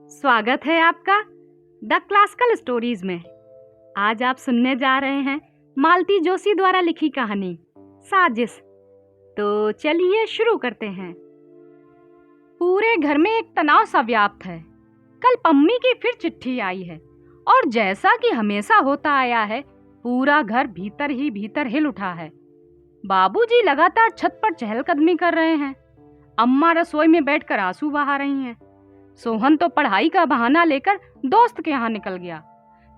स्वागत है आपका द क्लासिकल स्टोरीज में। आज आप सुनने जा रहे हैं मालती जोशी द्वारा लिखी कहानी साजिश। तो चलिए शुरू करते हैं। पूरे घर में एक तनाव सा व्याप्त है। कल पम्मी की फिर चिट्ठी आई है और जैसा कि हमेशा होता आया है, पूरा घर भीतर ही भीतर हिल उठा है। बाबूजी लगातार छत पर चहलकदमी कर रहे हैं। अम्मा रसोई में बैठकर आंसू बहा रही हैं। सोहन तो पढ़ाई का बहाना लेकर दोस्त के यहाँ निकल गया।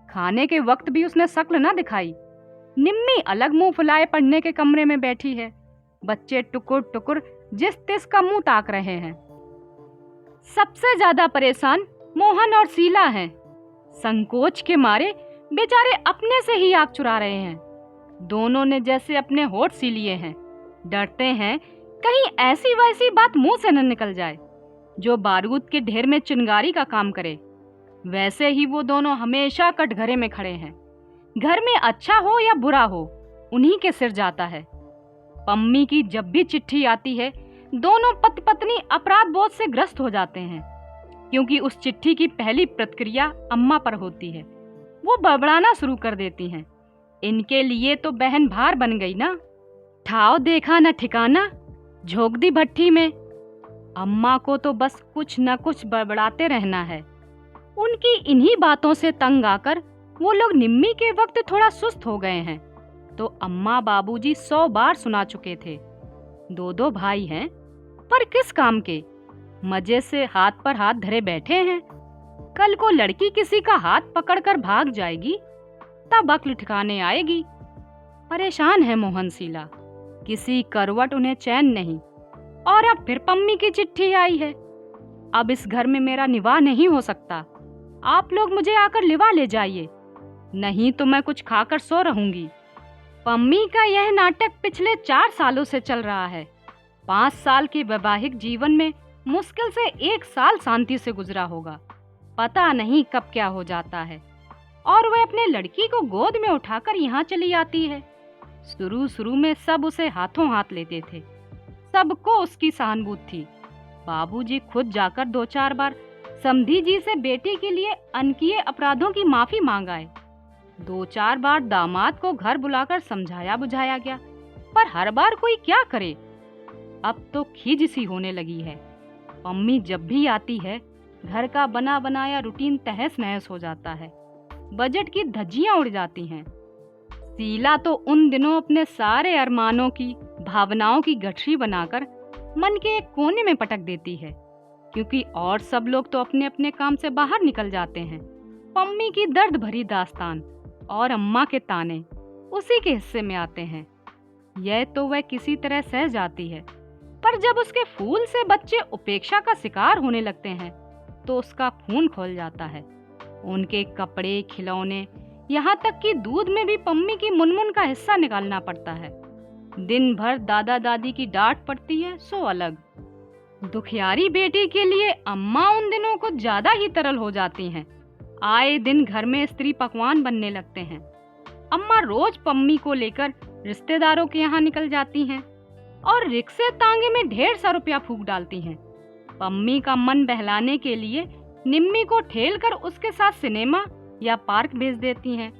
खाने के वक्त भी उसने शक्ल न दिखाई। निम्मी अलग मुंह फुलाए पढ़ने के कमरे में बैठी है। बच्चे टुकुर टुकुर जिस तिस का मुंह ताक रहे हैं। सबसे ज्यादा परेशान मोहन और शीला हैं। संकोच के मारे बेचारे अपने से ही आग चुरा रहे हैं। दोनों ने जैसे अपने होठ सी लिए हैं। डरते हैं कहीं ऐसी वैसी बात मुंह से न निकल जाए जो बारूद के ढेर में चिंगारी का काम करे। वैसे ही वो दोनों हमेशा कटघरे में खड़े हैं। घर में अच्छा हो या बुरा हो, उन्हीं के सिर जाता है। पम्मी की जब भी चिट्ठी आती है, दोनों पति पत्नी अपराध बोध से ग्रस्त हो जाते हैं, क्योंकि उस चिट्ठी की पहली प्रतिक्रिया अम्मा पर होती है। वो बड़बड़ाना शुरू कर देती हैं। इनके लिए तो बहन भार बन गई ना। ठाव देखा न ठिकाना, झोंक दी भट्ठी में। अम्मा को तो बस कुछ न कुछ बड़बड़ाते रहना है। उनकी इन्हीं बातों से तंग आकर वो लोग निम्मी के वक्त थोड़ा सुस्त हो गए हैं। तो अम्मा बाबूजी 100 बार सुना चुके थे। दो भाई हैं, पर किस काम के? मजे से हाथ पर हाथ धरे बैठे हैं। कल को लड़की किसी का हाथ पकड़कर भाग जाएगी, तब अक्ल ठिकाने आएगी। परेशान है मोहन शीला। किसी करवट उन्हें चैन नहीं। और अब फिर पम्मी की चिट्ठी आई है। अब इस घर में मेरा निवाह नहीं हो सकता। आप लोग मुझे आकर लिवा ले जाइए, नहीं तो मैं कुछ खाकर सो रहूंगी। पम्मी का यह नाटक पिछले 4 सालों से चल रहा है। 5 साल के वैवाहिक जीवन में मुश्किल से 1 साल शांति से गुजरा होगा। पता नहीं कब क्या हो जाता है। और वह अपने लड़की को गोद में उठाकर यहाँ चली आती है। शुरू में सब उसे हाथों हाथ लेते थे। सबको उसकी सहानुभूति थी। बाबूजी खुद जाकर 2-4 बार समधी जी से बेटी के लिए अनकिए अपराधों की माफी मांग आए। 2-4 बार दामाद को घर बुलाकर समझाया बुझाया गया, पर हर बार कोई क्या करे। अब तो खीज सी होने लगी है। पम्मी जब भी आती है, घर का बना बनाया रूटीन तहस नहस हो जाता है। बजट की धज्जियां उड़ जाती हैं। शीला तो उन दिनों अपने सारे अरमानों की भावनाओं की गठरी बनाकर मन के एक कोने में पटक देती है, क्योंकि और सब लोग तो अपने अपने काम से बाहर निकल जाते हैं। पम्मी की दर्द भरी दास्तान और अम्मा के ताने उसी के हिस्से में आते हैं। यह तो वह किसी तरह सह जाती है, पर जब उसके फूल से बच्चे उपेक्षा का शिकार होने लगते हैं तो उसका खून खोल जाता है। उनके कपड़े, खिलौने, यहाँ तक कि दूध में भी पम्मी की मुनमुन का हिस्सा निकालना पड़ता है। दिन भर दादा दादी की डांट पड़ती है, सो अलग। दुखियारी बेटी के लिए अम्मा उन दिनों कुछ ज्यादा ही तरल हो जाती हैं। आए दिन घर में स्त्री पकवान बनने लगते हैं। अम्मा रोज पम्मी को लेकर रिश्तेदारों के यहाँ निकल जाती हैं और रिक्शे तांगे में ढेर सा रुपया फूंक डालती हैं। पम्मी का मन बहलाने के लिए निम्मी को ठेल कर उसके साथ सिनेमा या पार्क भेज देती हैं।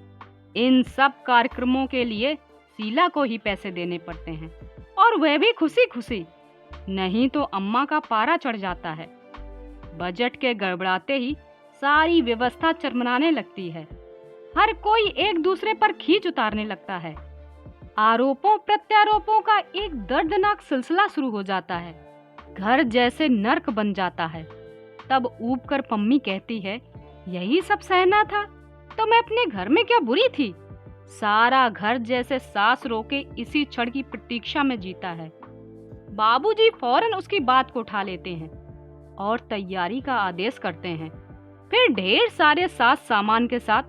इन सब कार्यक्रमों के लिए शीला को ही पैसे देने पड़ते हैं, और वह भी खुशी खुशी, नहीं तो अम्मा का पारा चढ़ जाता है। बजट के गड़बड़ाते ही सारी व्यवस्था चरमराने लगती है। हर कोई एक दूसरे पर खींच उतारने लगता है। आरोपों प्रत्यारोपों का एक दर्दनाक सिलसिला शुरू हो जाता है। घर जैसे नर्क बन जाता है। तब ऊब कर पम्मी कहती है, यही सब सहना था तो मैं अपने घर में क्या बुरी थी। सारा घर जैसे सांस रोके इसी क्षण की प्रतीक्षा में जीता है। बाबूजी फौरन उसकी बात को उठा लेते हैं और तैयारी का आदेश करते हैं। फिर ढेर सारे साथ सामान के साथ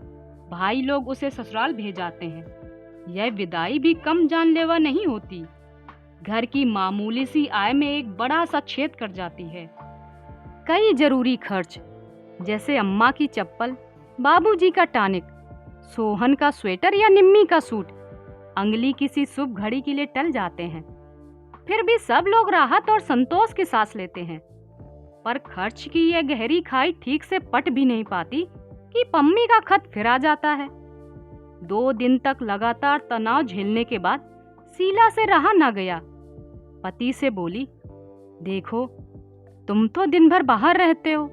भाई लोग उसे ससुराल भेज जाते हैं। यह विदाई भी कम जानलेवा नहीं होती। घर की मामूली सी आय में एक बड़ा सा छेद कर जाती है। कई जरूरी खर्च, जैसे अम्मा की चप्पल, बाबूजी का टॉनिक, सोहन का स्वेटर या निम्मी का सूट, अंगली किसी शुभ घड़ी के लिए टल जाते हैं। फिर भी सब लोग राहत और संतोष की सांस लेते हैं। पर खर्च की यह गहरी खाई ठीक से पट भी नहीं पाती कि पम्मी का खत फिर आ जाता है। 2 दिन तक लगातार तनाव झेलने के बाद शीला से रहा ना गया। पति से बोली, देखो तुम तो दिन भर बाहर रहते हो,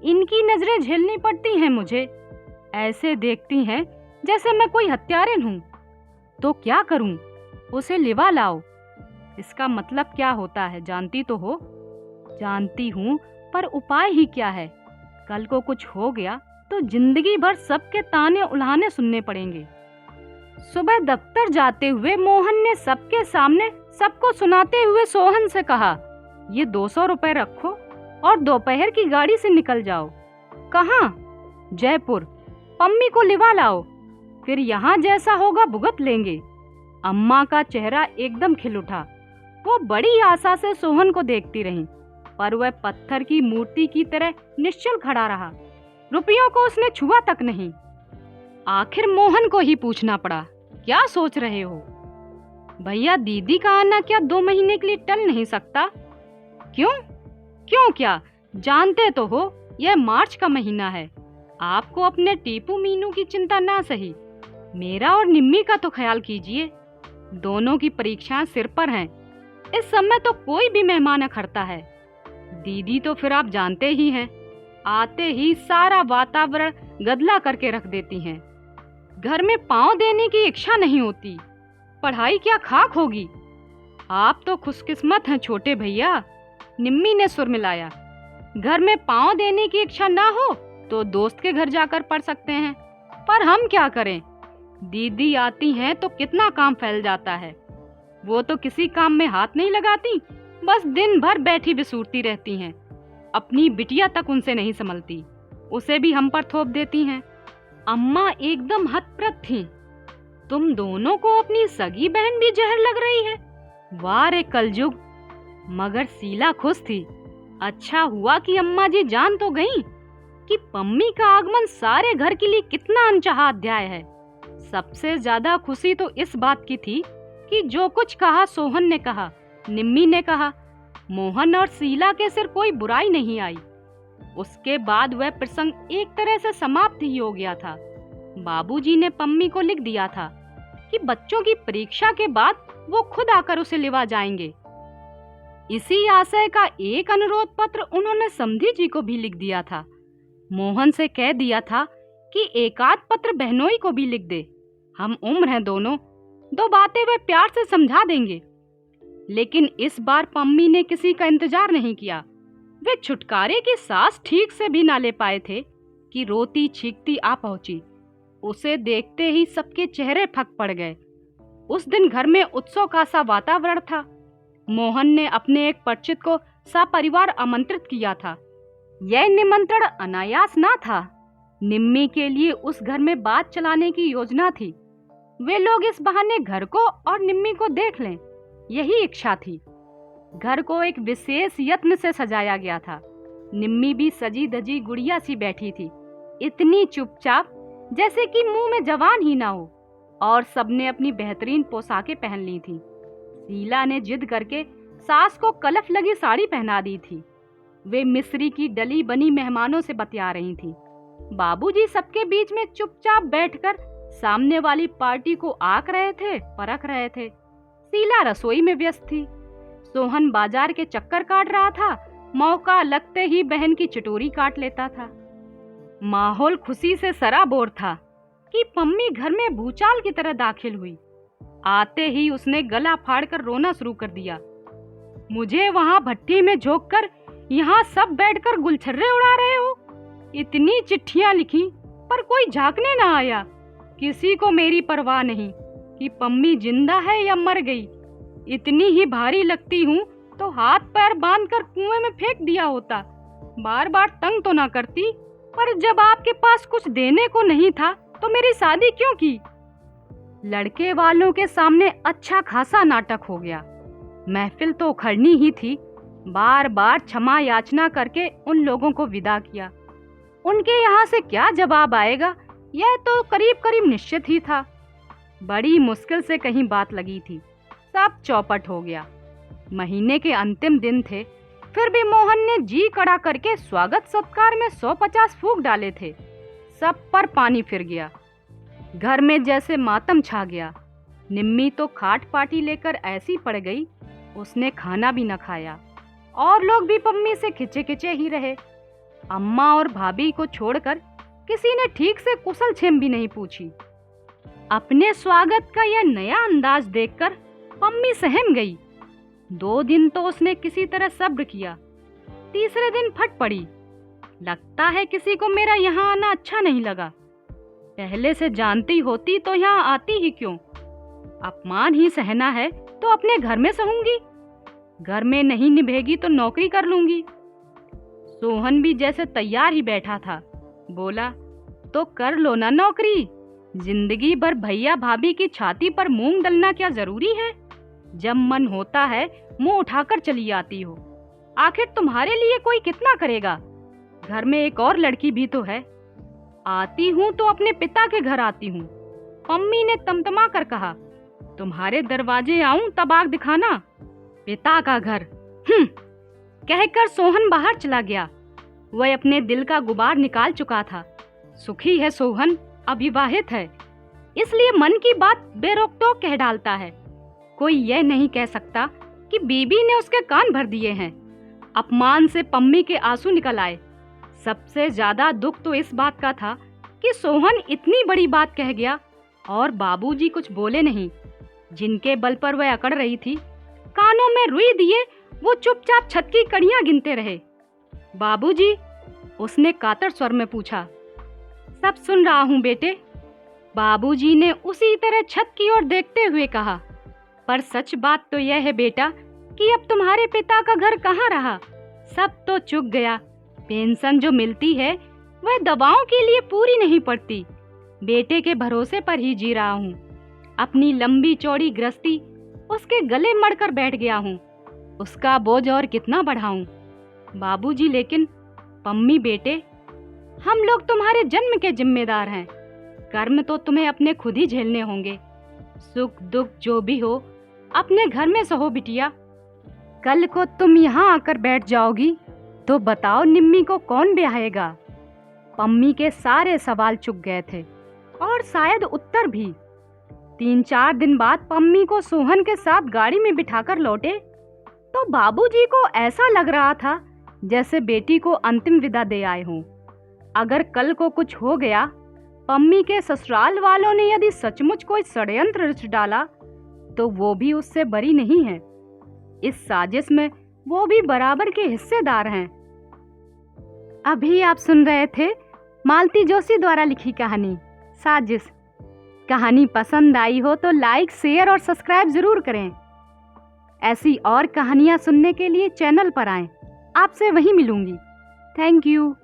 इनकी नजरें झेलनी पड़ती हैं मुझे। ऐसे देखती हैं जैसे मैं कोई हत्यारिन हूँ। तो क्या करूँ? उसे लिवा लाओ। इसका मतलब क्या होता है जानती तो हो? जानती हूँ, पर उपाय ही क्या है? कल को कुछ हो गया तो जिंदगी भर सबके ताने उल्हाने सुनने पड़ेंगे। सुबह दफ्तर जाते हुए मोहन ने सबके सामने सबको सुनाते हुए सोहन से कहा, ये 200 रुपए रखो और दोपहर की गाड़ी से निकल जाओ। कहाँ? जयपुर। पम्मी को लिवा लाओ, फिर यहाँ जैसा होगा भुगत लेंगे। अम्मा का चेहरा एकदम खिल उठा। वो बड़ी आशा से सोहन को देखती रही, पर वह पत्थर की मूर्ति की तरह निश्चल खड़ा रहा। रुपयों को उसने छुआ तक नहीं। आखिर मोहन को ही पूछना पड़ा, क्या सोच रहे हो भैया? दीदी का आना क्या 2 महीने के लिए टल नहीं सकता? क्यों? क्यों क्या? जानते तो हो यह मार्च का महीना है। आपको अपने टीपू मीनू की चिंता ना सही, मेरा और निम्मी का तो ख्याल कीजिए। दोनों की परीक्षाएं सिर पर हैं। इस समय तो कोई भी मेहमान अखरता है। दीदी तो फिर आप जानते ही हैं, आते ही सारा वातावरण गदला करके रख देती हैं। घर में पांव देने की इच्छा नहीं होती। पढ़ाई क्या खाक होगी? आप तो खुशकिस्मत हैं छोटे भैया, निम्मी ने सुर मिलाया। घर में पांव देने की इच्छा ना हो तो दोस्त के घर जाकर पढ़ सकते हैं, पर हम क्या करें? दीदी आती हैं तो कितना काम फैल जाता है। वो तो किसी काम में हाथ नहीं लगाती, बस दिन भर बैठी बिसूरती रहती हैं। अपनी बिटिया तक उनसे नहीं संभलती, उसे भी हम पर थोप देती हैं। अम्मा एकदम हतप्रभ थीं। तुम दोनों को अपनी सगी बहन भी जहर लग रही है। वाह रे कलयुग। मगर शीला खुश थी। अच्छा हुआ कि अम्मा जी जान तो गईं कि पम्मी का आगमन सारे घर के लिए कितना अनचाहा अध्याय है। सबसे ज्यादा खुशी तो इस बात की थी कि जो कुछ कहा सोहन ने कहा, निम्मी ने कहा, मोहन और शीला के सिर कोई बुराई नहीं आई। उसके बाद वह प्रसंग एक तरह से समाप्त ही हो गया था। बाबूजी ने पम्मी को लिख दिया था कि बच्चों की परीक्षा के बाद वो खुद आकर उसे लिवा जाएंगे। इसी आशय का एक अनुरोध पत्र उन्होंने समधी जी को भी लिख दिया था। मोहन से कह दिया था कि एकाध पत्र बहनोई को भी लिख दे, हम उम्र हैं दोनों, 2 बातें वे प्यार से समझा देंगे। लेकिन इस बार पम्मी ने किसी का इंतजार नहीं किया। वे छुटकारे की सांस ठीक से भी ना ले पाए थे कि रोती छींकती आ पहुंची। उसे देखते ही सबके चेहरे फक पड़ गए। उस दिन घर में उत्सव का सा वातावरण था। मोहन ने अपने एक परिचित को सपरिवार आमंत्रित किया था। यह निमंत्रण अनायास ना था। निम्मी के लिए उस घर में बात चलाने की योजना थी। वे लोग इस बहाने घर को और निम्मी को देख लें, यही इच्छा थी। घर को एक विशेष यत्न से सजाया गया था। निम्मी भी सजी धजी गुड़िया सी बैठी थी, इतनी चुपचाप जैसे कि मुंह में जवान ही ना हो, और सबने अपनी बेहतरीन पोशाकें पहन ली थी। शीला ने जिद करके सास को कलफ लगी साड़ी पहना दी थी। वे मिस्री की डली बनी मेहमानों से बतिया रही थी। बाबूजी सबके बीच में चुपचाप बैठकर सामने वाली पार्टी को आंक रहे थे, परख रहे थे। शीला रसोई में व्यस्त थी। सोहन बाजार के चक्कर काट रहा था, मौका लगते ही बहन की चटोरी काट लेता था। माहौल खुशी से सराबोर था कि पम्मी घर में भूचाल की तरह दाखिल हुई। आते ही उसने गला फाड़कर रोना शुरू कर दिया। मुझे वहां भट्टी में झोंककर यहाँ सब बैठकर गुलछर्रे उड़ा रहे हो। इतनी चिट्ठियां लिखी पर कोई झांकने ना आया। किसी को मेरी परवाह नहीं कि पम्मी जिंदा है या मर गई। इतनी ही भारी लगती हूँ तो हाथ पैर बांधकर कुएं में फेंक दिया होता। बार बार तंग तो ना करती, पर जब आपके पास कुछ देने को नहीं था तो मेरी शादी क्यों की? लड़के वालों के सामने अच्छा खासा नाटक हो गया। महफिल तो उखड़नी ही थी। बार बार क्षमा याचना करके उन लोगों को विदा किया। उनके यहाँ से क्या जवाब आएगा, यह तो करीब करीब निश्चित ही था। बड़ी मुश्किल से कहीं बात लगी थी। सब चौपट हो गया। महीने के अंतिम दिन थे। फिर भी मोहन ने जी कड़ा करके स्वागत सत्कार में 150 फूंक डाले थे। सब पर पानी फिर गया। घर में जैसे मातम छा गया। निम्मी तो खाट पाटी लेकर ऐसी पड़ गई, उसने खाना भी न खाया। और लोग भी पम्मी से खिंचे खिंचे ही रहे। अम्मा और भाभी को छोड़कर किसी ने ठीक से कुशल क्षेम भी नहीं पूछी। अपने स्वागत का यह नया अंदाज देखकर पम्मी सहम गई। 2 दिन तो उसने किसी तरह सब्र किया। तीसरे दिन फट पड़ी। लगता है किसी को मेरा यहाँ आना अच्छा नहीं लगा। पहले से जानती होती तो यहाँ आती ही क्यों। अपमान ही सहना है तो अपने घर में सहूंगी। घर में नहीं निभेगी तो नौकरी कर लूंगी। सोहन भी जैसे तैयार ही बैठा था। बोला, तो कर लो ना नौकरी। जिंदगी भर भैया भाभी की छाती पर मूंग डलना क्या जरूरी है। जब मन होता है मुंह उठाकर चली आती हो। आखिर तुम्हारे लिए कोई कितना करेगा। घर में एक और लड़की भी तो है। आती हूँ तो अपने पिता के घर आती हूँ। पम्मी ने तमतमा कर कहा, तुम्हारे दरवाजे आऊं तब आग दिखाना। पिता का घर, कहकर सोहन बाहर चला गया। वह अपने दिल का गुबार निकाल चुका था। सुखी है सोहन, अविवाहित है, इसलिए मन की बात बेरोक-टोक कह डालता है। कोई यह नहीं कह सकता कि बीबी ने उसके कान भर दिए हैं। अपमान से पम्मी के आंसू निकल आए। सबसे ज्यादा दुख तो इस बात का था कि सोहन इतनी बड़ी बात कह गया और बाबूजी कुछ बोले नहीं। जिनके बल पर वह अकड़ रही थी, कानों में रुई दिए वो चुपचाप छत की कड़ियां गिनते रहे। बाबूजी, उसने कातर स्वर में पूछा। सब सुन रहा हूँ बेटे, बाबूजी ने उसी तरह छत की ओर देखते हुए कहा। पर सच बात तो यह है बेटा कि अब तुम्हारे पिता का घर कहाँ रहा। सब तो चुक गया। पेंशन जो मिलती है वह दवाओं के लिए पूरी नहीं पड़ती। बेटे के भरोसे पर ही जी रहा हूँ। अपनी लंबी चौड़ी गृहस्थी उसके गले मड़कर बैठ गया हूँ। उसका बोझ और कितना बढ़ाऊं। बाबूजी, लेकिन पम्मी बेटे, हम लोग तुम्हारे जन्म के जिम्मेदार हैं। कर्म तो तुम्हें अपने खुद ही झेलने होंगे। सुख दुख जो भी हो अपने घर में सहो बिटिया। कल को तुम यहाँ आकर बैठ जाओगी तो बताओ निम्मी को कौन ब्याहेगा। पम्मी के सारे सवाल चुक गए थे और शायद उत्तर भी। 3-4 दिन बाद पम्मी को सोहन के साथ गाड़ी में बिठाकर लौटे तो बाबूजी को ऐसा लग रहा था जैसे बेटी को अंतिम विदा दे आए हों। अगर कल को कुछ हो गया, पम्मी के ससुराल वालों ने यदि सचमुच कोई षड्यंत्र रच डाला तो वो भी उससे बरी नहीं है। इस साजिश में वो भी बराबर के हिस्सेदार हैं। अभी आप सुन रहे थे मालती जोशी द्वारा लिखी कहानी साजिश। कहानी पसंद आई हो तो लाइक, शेयर और सब्सक्राइब जरूर करें। ऐसी और कहानियां सुनने के लिए चैनल पर आएं। आपसे वहीं मिलूंगी। Thank you.